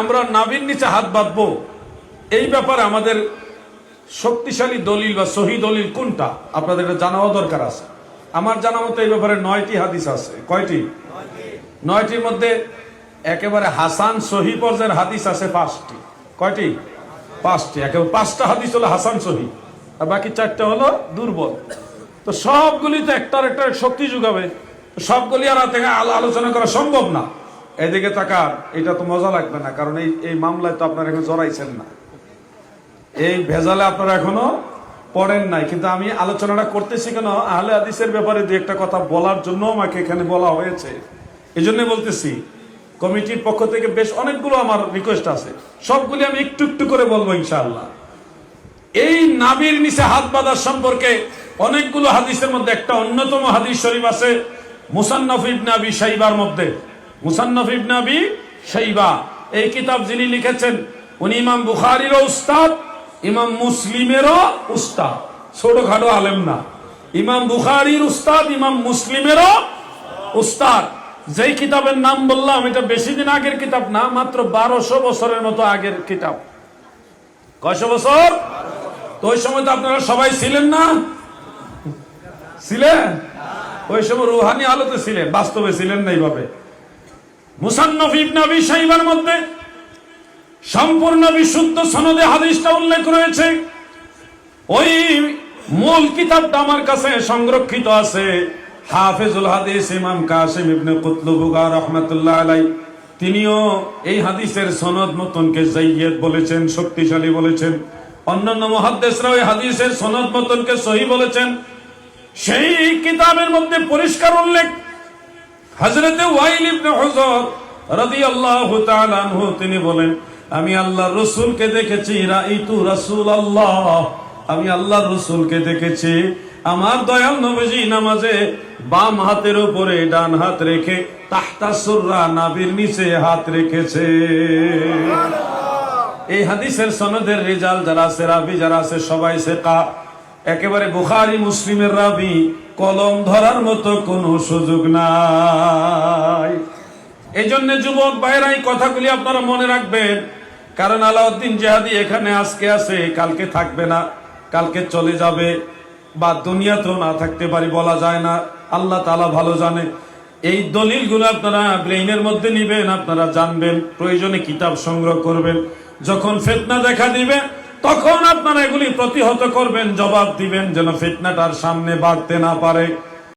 আমরা নাভির নিচে হাত বাঁধবো, এই ব্যাপারে আমাদের শক্তিশালী দলিল বা সহি দলিল কোনটা আপনাদের জানাও দরকার আছে। আমার জানা মতো এই ব্যাপারে 9টি হাদিস আছে। কয়টি? 9টির মধ্যে একেবারে হাসান সহি পর্যায়ের হাদিস আছে 5টি। কয়টি? 5টি। একেবারে 5টা হাদিস হলো হাসান সহি, আর বাকি 4টা হলো দুর্বল। তো সবগুলি তো একটার একটা শক্তি যোগাবে, সবগুলি আর আলোচনা করা সম্ভব না। এদিকে তাকান, এটা তো মজা লাগবে না, কারণ এই মামলায় তো আপনারা এখন জড়াইছেন না, এই ভেজালে আপনারা এখনো পড়েন নাই। কিন্তু আমি আলোচনাটা করতেছি কেন, আহলে হাদিসের ব্যাপারে দু একটা কথা বলার জন্য আমাকে এখানে বলা হয়েছে, এই জন্য বলতেছি। কমিটির পক্ষ থেকে বেশ অনেকগুলো আমার রিকোয়েস্ট আছে, সবগুলি আমি একটু একটু করে বলবো ইনশাআল্লাহ। এই নাভির নিচে হাত বাঁধার সম্পর্কে অনেকগুলো হাদিসের মধ্যে একটা অন্যতম হাদিস শরীফ আছে মুসান্নাফ ইবনে আবি শাইবার মধ্যে। মুসান্নাফ ইবনে আবি শাইবা এই কিতাব যিনি লিখেছেন, উনি ইমাম বুখারীরও উস্তাদ, ইমাম মুসলিমেরও উস্তাদ, ছোটখাটো আলেম না। ইমাম বুখারীর উস্তাদ, ইমাম মুসলিমেরও উস্তাদ। যেই কিতাবের নাম বললাম, এটা বেশি দিন আগের কিতাব না, মাত্র 1200 বছরের মতো আগের কিতাব। কয়শো বছর? তো ওই সময় তো আপনারা সবাই ছিলেন না? ছিলেন? ওই সময় রুহানি আলোতে ছিলেন, বাস্তবে ছিলেন না এইভাবে। মুসান্নাফ ইবনে আবি শাইবার মধ্যে সম্পূর্ণ বিশুদ্ধ সনদে হাদিসটা উল্লেখ রয়েছে। ওই মূল কিতাবটা আমার কাছে সংরক্ষিত আছে। হাফেজুল হাদিস ইমাম কাসিম ইবনে কুতলুবুগা রাহমাতুল্লাহ আলাইহি, তিনিও এই হাদিসের সনদ মতনকে জাইয়্যিদ বলেছেন, শক্তিশালী বলেছেন। অন্যান্য মুহাদ্দিসরা ওই হাদিসের সনদ মতনকে সহিহ বলেছেন। সেই কিতাবের মধ্যে পরিষ্কার উল্লেখ, হযরতে ওয়াইল ইবনে হুজর রাদিয়াল্লাহু তাআলা আনহু তিনি বলেন, আমি আল্লাহর রাসূলকে দেখেছি, রাইতু রাসূলুল্লাহ, আমি আল্লাহর রাসূলকে দেখেছি। আমার দয়াল নবীজি নামাজে বাম হাতের উপরে ডান হাত রেখে তাহতা সুররা, নাভির নিচে হাত রেখেছে। এই হাদিসের সনদের রিজাল যারা আছে, রাবি যারা আছে, সবাই সিকা, একেবারে বুখারী মুসলিমের রাবি, কলম ধরার মতো কোনো সুযোগ নাই। এই জন্য যুবক ভাইরা এই কথাগুলি আপনারা মনে রাখবেন, কারণ আলাউদ্দিন জিহাদি এখানে আজকে আছে, কালকে থাকবে না, কালকে চলে যাবে, বা দুনিয়াতেও না থাকতে পারি, বলা যায় না, আল্লাহ তাআলা ভালো জানে। এই দলিলগুলো আপনারা ব্রেইনের মধ্যে নিবেন, আপনারা জানবেন, প্রয়োজনে কিতাব সংগ্রহ করবেন। যখন ফিতনা দেখা দিবে তখন আপনারা এগুলি প্রতিহত করবেন, জবাব দিবেন, যেন ফিতনাটার সামনে বাড়তে না পারে।